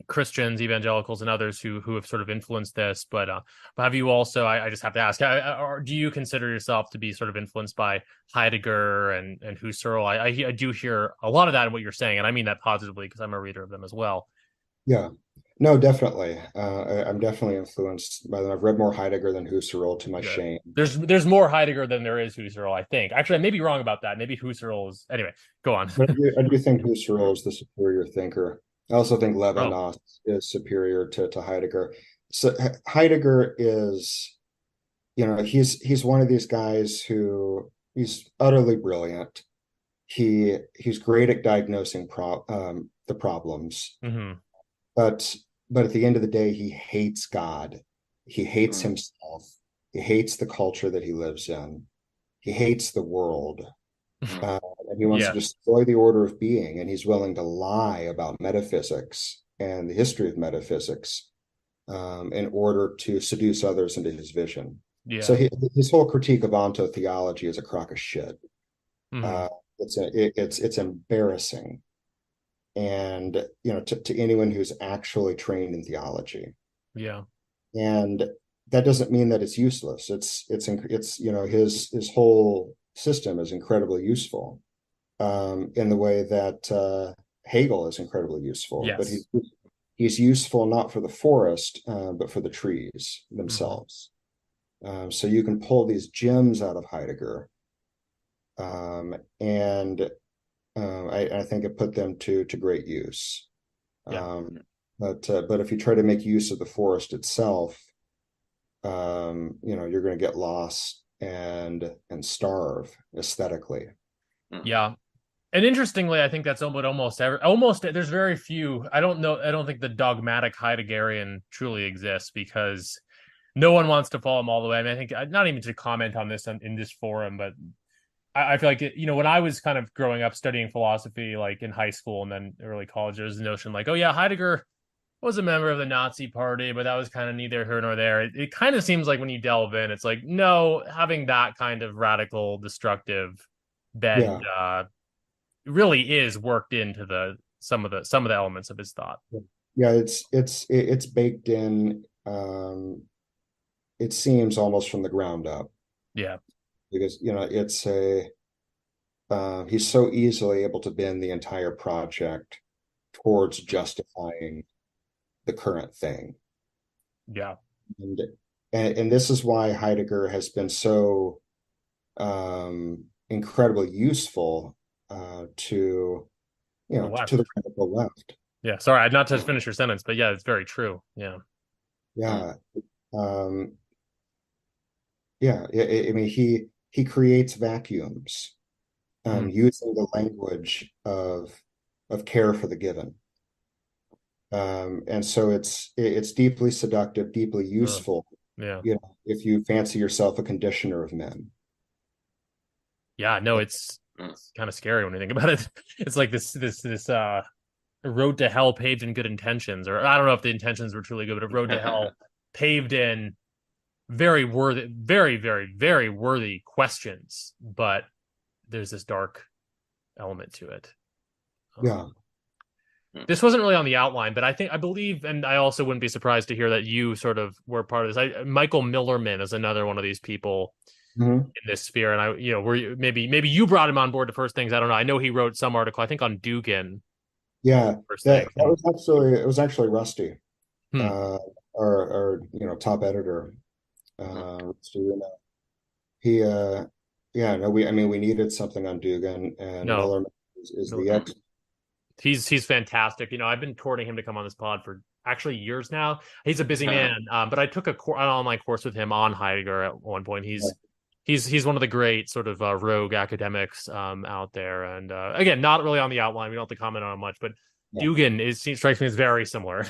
Christians, evangelicals, and others who have sort of influenced this, but have you also, I just have to ask, do you consider yourself to be sort of influenced by Heidegger and Husserl? I do hear a lot of that in what you're saying, and I mean that positively because I'm a reader of them as well. Yeah, no, definitely. I'm definitely influenced by them. I've read more Heidegger than Husserl, to my shame. There's more Heidegger than there is Husserl, I think. Actually, I may be wrong about that. Maybe Husserl is, anyway, go on. I do think Husserl is the superior thinker. I also think Levinas is superior to Heidegger. So Heidegger is he's one of these guys who he's utterly brilliant. He's great at diagnosing the problems, Hmm. but at the end of the day, he hates God. He hates Mm. himself. He hates the culture that he lives in. He hates the world. Mm. And he wants to Yeah. destroy the order of being, and he's willing to lie about metaphysics and the history of metaphysics in order to seduce others into his vision. So Yeah. his whole critique of ontotheology is a crock of shit. Hmm. Uh, it's embarrassing, and to anyone who's actually trained in theology. Yeah. And that doesn't mean that it's useless. It's his whole system is incredibly useful, in the way that Hegel is incredibly useful, but Yes. he's useful not for the forest, but for the trees Hmm. themselves. So you can pull these gems out of Heidegger, and I think it put them to great use. Yeah. But if you try to make use of the forest itself, you're going to get lost and starve aesthetically. Mm. Yeah. And interestingly, I think that's almost there's very few. I don't know. I don't think the dogmatic Heideggerian truly exists because no one wants to follow him all the way. I mean, I think not even to comment on this in this forum, but I feel like when I was kind of growing up studying philosophy, like in high school and then early college, there was the notion like, oh yeah, Heidegger was a member of the Nazi party, but that was kind of neither here nor there. It kind of seems like when you delve in, it's like, no, having that kind of radical, destructive bend Yeah, really is worked into some of the elements of his thought. yeah, it's baked in. It seems almost from the ground up, Yeah. because it's a he's so easily able to bend the entire project towards justifying the current thing. Yeah. And and this is why Heidegger has been so incredibly useful to The to left. the radical left. Yeah. Sorry, I not to finish your sentence, but yeah, it's very true. Yeah. Mm. Yeah. Um, yeah. I mean, he creates vacuums, Mhm. using the language of care for the given. And so it's deeply seductive, deeply useful, Yeah. if you fancy yourself a conditioner of men. Yeah. No, it's kind of scary when you think about it. It's like this road to hell paved in good intentions, or I don't know if the intentions were truly good, but a road to hell paved in very worthy, very, very, very worthy questions, but there's this dark element to it. Yeah. Mm. This wasn't really on the outline, but I believe, and I also wouldn't be surprised to hear that you sort of were part of this. Michael Millerman is another one of these people Mhm. in this sphere, and maybe you brought him on board to First Things. I don't know. I know he wrote some article, I think, on Dugan. Yeah. First That Things. that was actually it was actually Rusty, Hmm. our top editor. Mm. So, he yeah, no, I mean, we needed something on Dugan, and No, Miller is the Millerman. ex. He's fantastic. I've been courting him to come on this pod for actually years now. He's a busy man, but I took an online course with him on Heidegger at one point. He's one of the great sort of rogue academics out there. And again, not really on the outline. We don't have to comment on it much, but Yeah. Dugan strikes me as very similar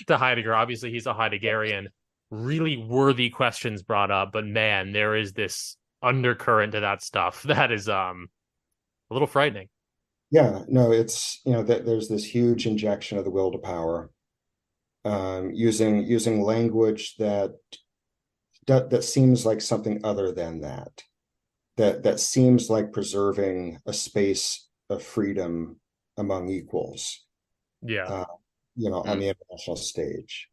to Heidegger. Obviously, he's a Heideggerian. Really worthy questions brought up, but man, there is this undercurrent to that stuff that is a little frightening. Yeah, no, it's that there's this huge injection of the will to power, using language that seems like something other than that seems like preserving a space of freedom among equals, Yeah. uh, on Mm. the international stage.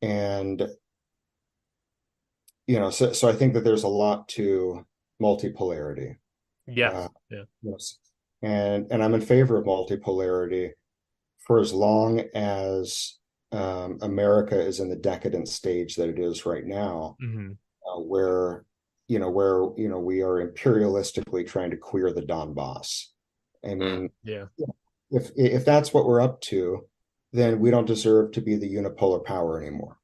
And so I think that there's a lot to multipolarity. Yes. uh, Yeah. yes. And I'm in favor of multipolarity for as long as America is in the decadent stage that it is right now, Hmm. where we are imperialistically trying to queer the Donbass. I Mm. mean, Yeah. if that's what we're up to, then we don't deserve to be the unipolar power anymore.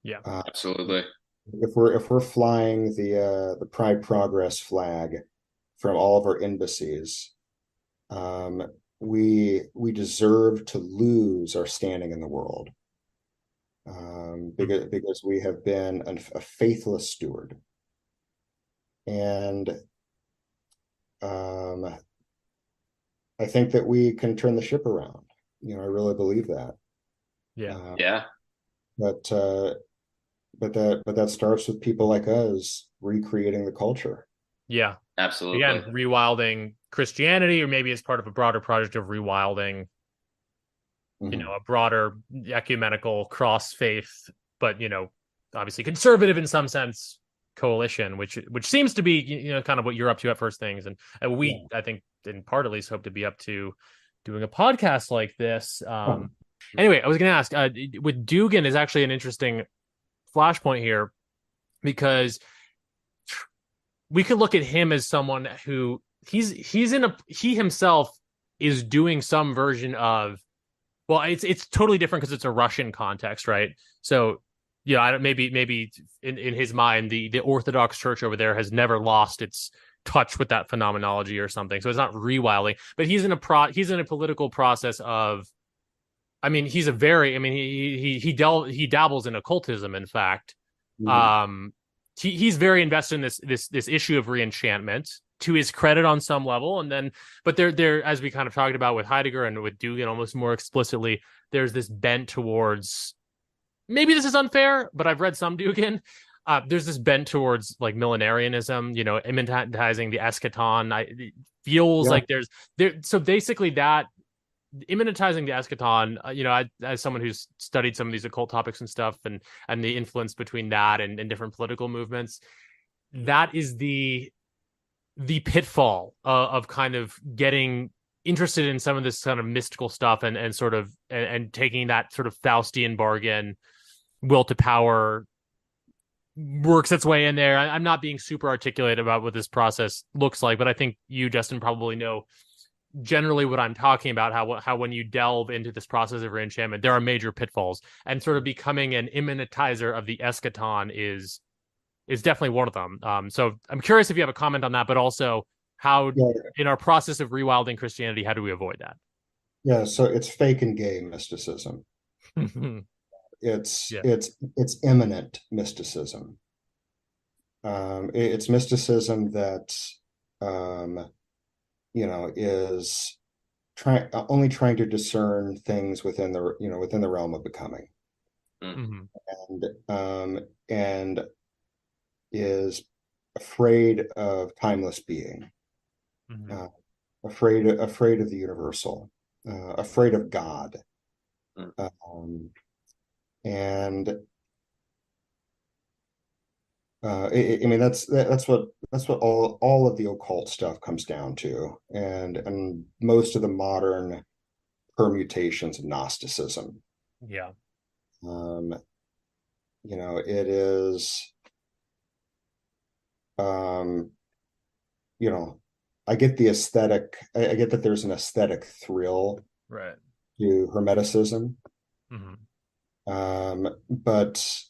Yeah. Uh, Absolutely. if we're flying the Pride Progress flag from all of our embassies, um, we deserve to lose our standing in the world, because we have been a faithless steward. And um, I think that we can turn the ship around. I really believe that. Yeah. Yeah, But that starts with people like us recreating the culture. Yeah. absolutely. Again, rewilding Christianity, or maybe as part of a broader project of rewilding, Mhm. a broader ecumenical cross faith, but obviously conservative in some sense coalition, which seems to be kind of what you're up to at First Things, and we, Yeah. I think, in part at least, hope to be up to doing a podcast like this. Oh, Anyway, I was going to ask, with Dugan is actually an interesting flashpoint here, because we could look at him as someone who he himself is doing some version of, well, it's totally different because it's a Russian context, right? So I don't, maybe in his mind the Orthodox Church over there has never lost its touch with that phenomenology or something. So it's not rewilding, but he's in a political process of, I mean, he's a very, I mean, he dabbles in occultism, in fact. mhm. um he's very invested in this issue of reenchantment, to his credit on some level. And then, but there, as we kind of talked about with Heidegger and with Dugan almost more explicitly, there's this bent towards, maybe this is unfair, but I've read some Dugan. There's this bent towards like millenarianism, imitating the eschaton. It feels Yeah. like there. So basically, that immanentizing the eschaton, as someone who's studied some of these occult topics and stuff, and the influence between that and different political movements, that is the pitfall of kind of getting interested in some of this kind of mystical stuff, and sort of and taking that sort of Faustian bargain, will to power, works its way in there. I'm not being super articulate about what this process looks like, but I think you, Justin, probably know generally what I'm talking about. How when you delve into this process of reenchantment, there are major pitfalls, and sort of becoming an immanentizer of the eschaton is definitely one of them. So I'm curious if you have a comment on that, but also how, Yeah. in our process of rewilding Christianity, how do we avoid that? Yeah. So it's fake and gay mysticism. It's Yeah. it's imminent mysticism. It's mysticism that um, is trying to discern things within the realm of becoming, Mm. Mm-hmm. and is afraid of timeless being, Mm-hmm. uh, afraid of the universal, afraid of God, Mm. um, and I mean that's what all of the occult stuff comes down to, and most of the modern permutations of Gnosticism. Yeah. Um, it is, um, you know, I get the aesthetic. I get that there's an aesthetic thrill Right. to Hermeticism, Mm-hmm. but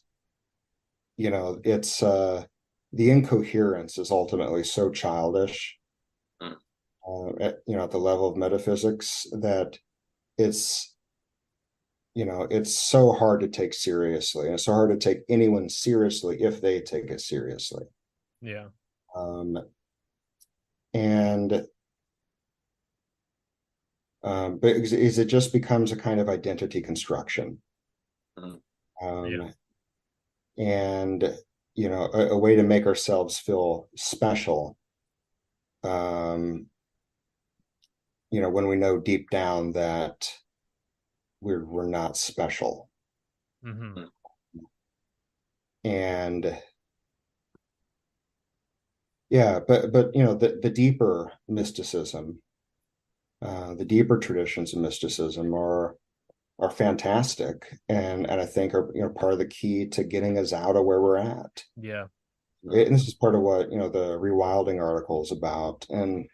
it's the incoherence is ultimately so childish, Mm. at the level of metaphysics, that it's it's so hard to take seriously, and it's so hard to take anyone seriously if they take it seriously. Yeah. Um, and but it just becomes a kind of identity construction, Mm. Yeah. um, and a way to make ourselves feel special, um, when we know deep down that we're not special. Mm-hmm. Mm. And yeah, but the deeper mysticism, the deeper traditions of mysticism are fantastic, and I think are part of the key to getting us out of where we're at. Yeah. And this is part of what the rewilding article is about, and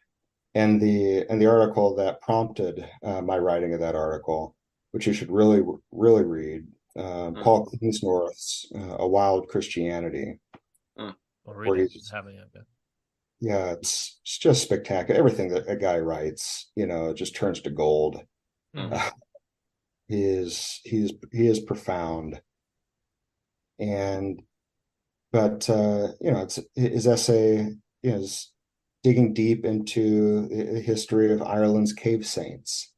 the article that prompted my writing of that article, which you should really read, Mm, Paul Kingsnorth's A Wild Christianity, mm, I'll read where it. he's, I haven't yet. yeah, it's just spectacular. Everything that a guy writes, just turns to gold. mm. Mhm. He is profound, and but it's his essay is digging deep into the history of Ireland's cave saints,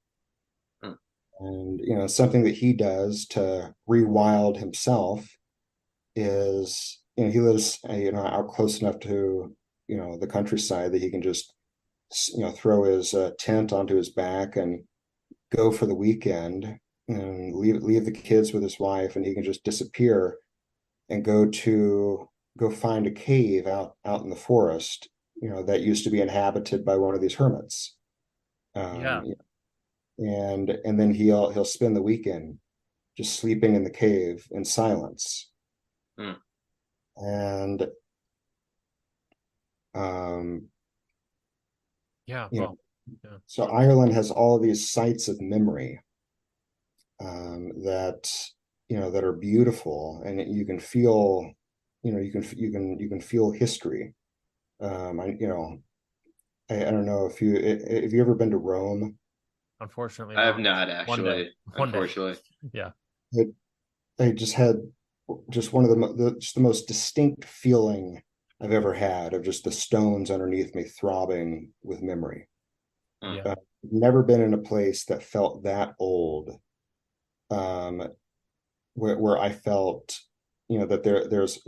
Mm. and something that he does to rewild himself is he lives out close enough to the countryside that he can just throw his tent onto his back and go for the weekend and leave the kids with his wife, and he can just disappear and go find a cave out in the forest, that used to be inhabited by one of these hermits. Yeah. Um, and then he'll spend the weekend just sleeping in the cave in silence. Mm. And um, Yeah. you know, Well, yeah. so Ireland has all these sites of memory, that that are beautiful, and you can feel, you can feel history. I don't know if have you ever been to Rome? Unfortunately I have not. not One day. actually, One day. unfortunately. Yeah. I, I just had just one of just the most distinct feeling I've ever had of just the stones underneath me throbbing with memory. Mm. Yeah. Never been in a place that felt that old, um, where I felt, that there's,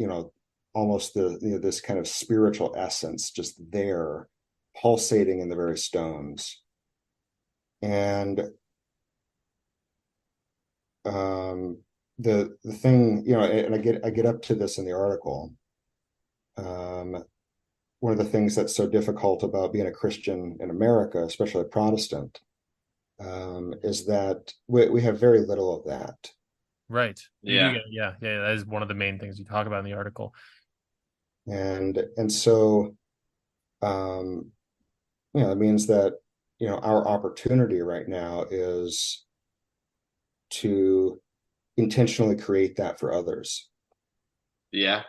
almost this kind of spiritual essence just there, pulsating in the very stones. And um, the thing, and I get up to this in the article. Um, One of the things that's so difficult about being a Christian in America, especially a Protestant, is that we have very little of that. Right. You do Yeah. get, yeah. Yeah. That is one of the main things you talk about in the article. And so, it means that, our opportunity right now is to intentionally create that for others, Yeah.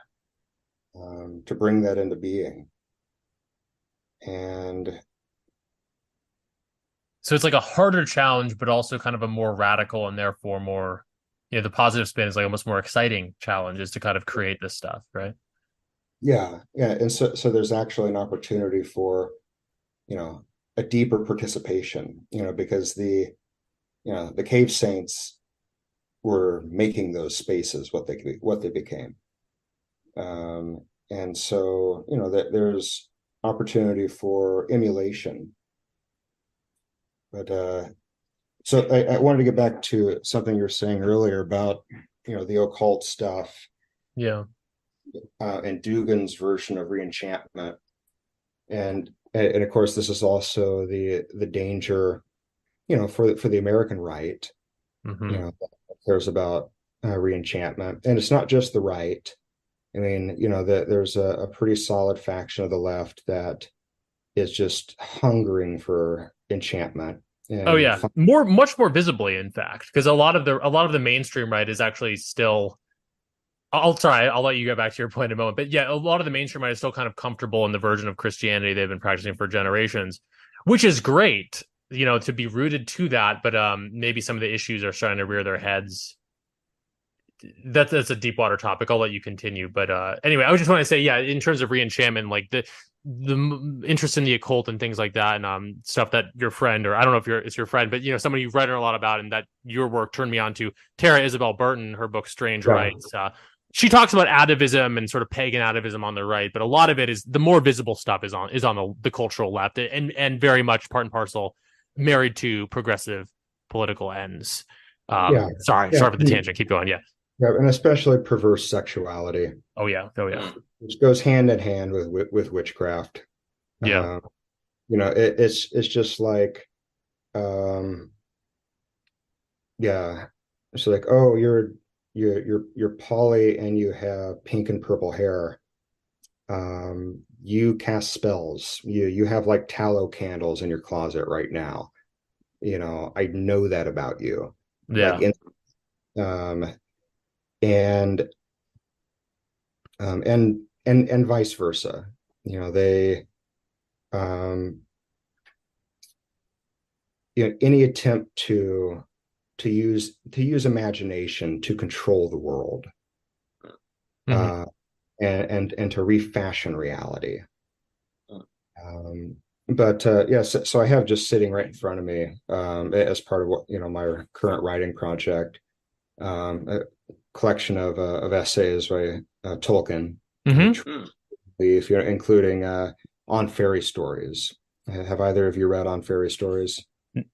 to bring that into being. And So it's like a harder challenge, but also kind of a more radical and therefore more, the positive spin is like almost more exciting challenge is to kind of create this stuff, right? yeah, and so there's actually an opportunity for, you know, a deeper participation, because the cave saints were making those spaces what they became. And so, that there's opportunity for emulation. But so I wanted to get back to something you were saying earlier about, the occult stuff, Yeah. and Dugan's version of reenchantment. And of course, this is also the danger, for the American right, Hmm. that cares about reenchantment. And it's not just the right. I mean, there's a pretty solid faction of the left that is just hungering for enchantment Oh and yeah. Much more visibly, in fact, because a lot of the mainstream right is actually still. I'll let you get back to your point in a moment. But yeah, a lot of the mainstream right is still kind of comfortable in the version of Christianity they've been practicing for generations, which is great, to be rooted to that. But maybe some of the issues are starting to rear their heads. That's a deep water topic. I'll let you continue. But anyway, I was just want to say, yeah, in terms of reenchantment, like the interest in the occult and things like that, and stuff that your friend, or I don't know if it's your friend, but somebody you've read a lot about, and that your work turned me on to Tara Isabel Burton, her book Strange yeah, Rites. She talks about atavism and sort of pagan atavism on the right, but a lot of it is the more visible stuff is on the cultural left, and very much part and parcel married to progressive political ends. yeah, Sorry yeah, for the tangent. Keep going. Yeah. yeah, and especially perverse sexuality, Oh yeah. Oh yeah. Mm. which goes hand in hand with witchcraft. Yeah. Uh, it's just like, um, yeah, it's like, oh, you're poly and you have pink and purple hair. You cast spells. You have like tallow candles in your closet right now. I know that about you. Like Yeah. in um and and vice versa. They any attempt to use imagination to control the world, Mhm. and to refashion reality. But yes, so I have just sitting right in front of me, as part of what my current writing project, a collection of essays by Tolkien, Mhm. if you're including On Fairy Stories. Have either of you read On Fairy Stories?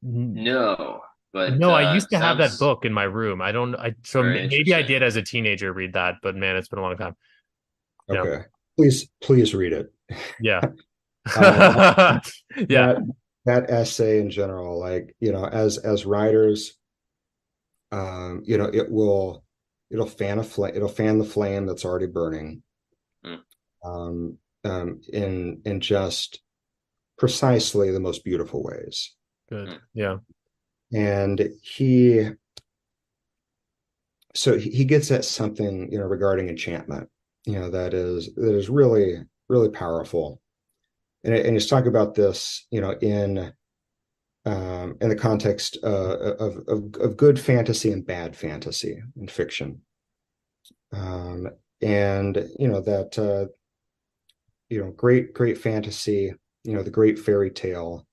No, but No, I used to have that sounds book in my room. I don't. So very maybe I interesting. did as a teenager read that, but man, it's been a long time. Yeah. Okay, please read it. Yeah. Uh, Yeah. that that essay in general, like as writers, it'll fan the flame that's already burning, Mm. in just precisely the most beautiful ways. Good. Yeah. And he gets at something, regarding enchantment, that is really, really powerful. And he's talking about this, in the context of good fantasy and bad fantasy in fiction. And that great fantasy, the great fairy tale,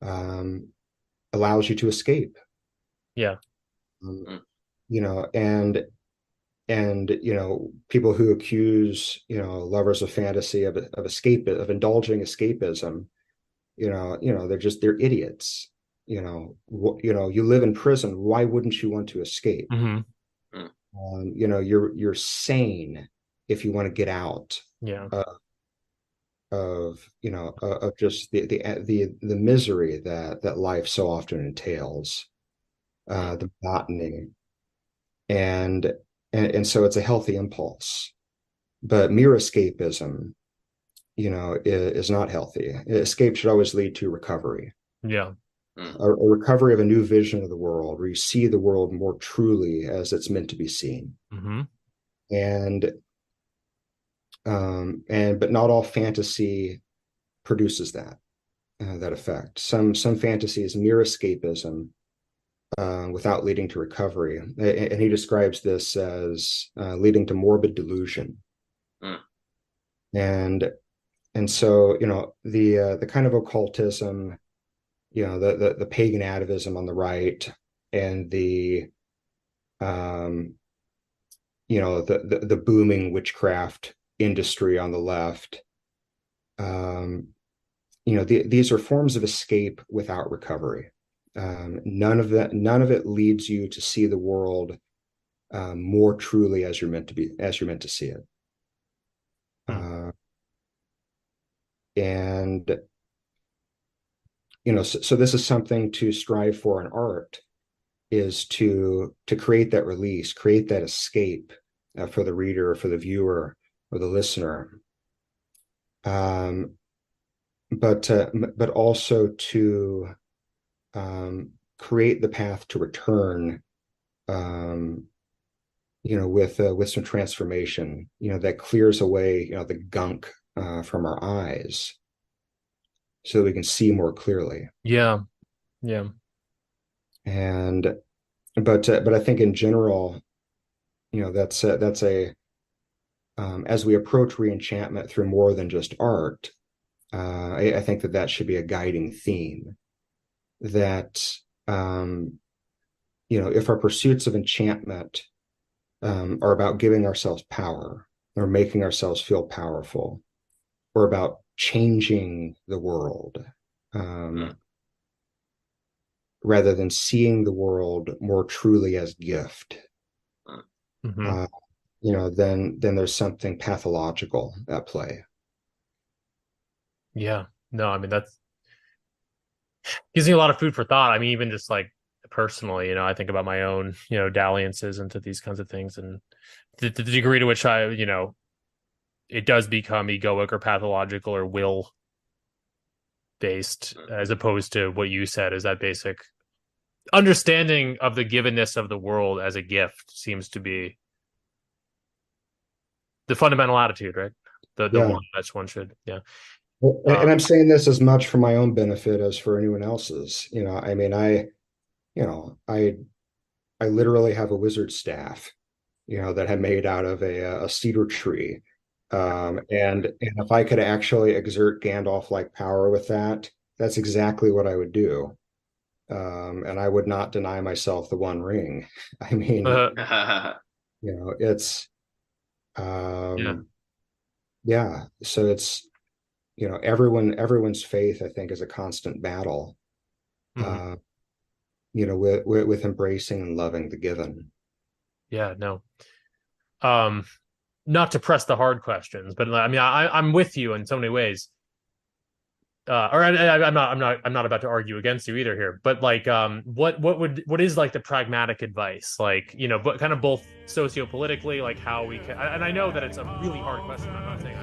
um, allows you to escape. Yeah. Um, Mm. and people who accuse lovers of fantasy of indulging escapism, they're idiots. You live in prison, why wouldn't you want to escape? Hmm. Mm. You're sane if you want to get out Yeah. of just the misery that life so often entails, the monotony, and so it's a healthy impulse. But mere escapism, is not healthy. Escape should always lead to recovery, Yeah. Mm. a recovery of a new vision of the world, where you see the world more truly as it's meant to be seen. Hmm. And but not all fantasy produces that effect. Some fantasy is mere escapism, without leading to recovery, and he describes this as leading to morbid delusion. Mm. And so the kind of occultism, the pagan atavism on the right, and the the booming witchcraft industry on the left, these are forms of escape without recovery. None of it leads you to see the world more truly as you're meant to see it. Mm. And so this is something to strive for in art, is to create that release, create that escape, for the reader, for the viewer, or the listener. But also to create the path to return, with some transformation, that clears away, the gunk from our eyes, so that we can see more clearly. Yeah. Yeah. And but I think in general, that's a as we approach reenchantment through more than just art, I think that should be a guiding theme. That if our pursuits of enchantment are about giving ourselves power, or making ourselves feel powerful, or about changing the world, Mm. rather than seeing the world more truly as gift, Mm. Hmm. uh, then there's something pathological at play. Yeah. No, I mean, that's gives me a lot of food for thought. I mean, even just like personally, I think about my own, dalliances into these kinds of things, and the degree to which it does become egoic or pathological or will based, as opposed to what you said is that basic understanding of the givenness of the world as a gift seems to be the fundamental attitude, right? The Yeah. one that one should, yeah. And I'm saying this as much for my own benefit as for anyone else's. I mean, you know, I literally have a wizard staff, that I made out of a cedar tree. And if I could actually exert Gandalf-like power with that, that's exactly what I would do. And I would not deny myself the One Ring. I mean, it's Yeah. yeah. So it's everyone's faith, I think, is a constant battle. Mhm. Uh, with embracing and loving the given. Yeah, no. Not to press the hard questions, but I mean, I'm with you in so many ways. I'm not about to argue against you either here, but like, what is like the pragmatic advice, like, but kind of both sociopolitically, like how we can, and I know that it's a really hard question. I'm not saying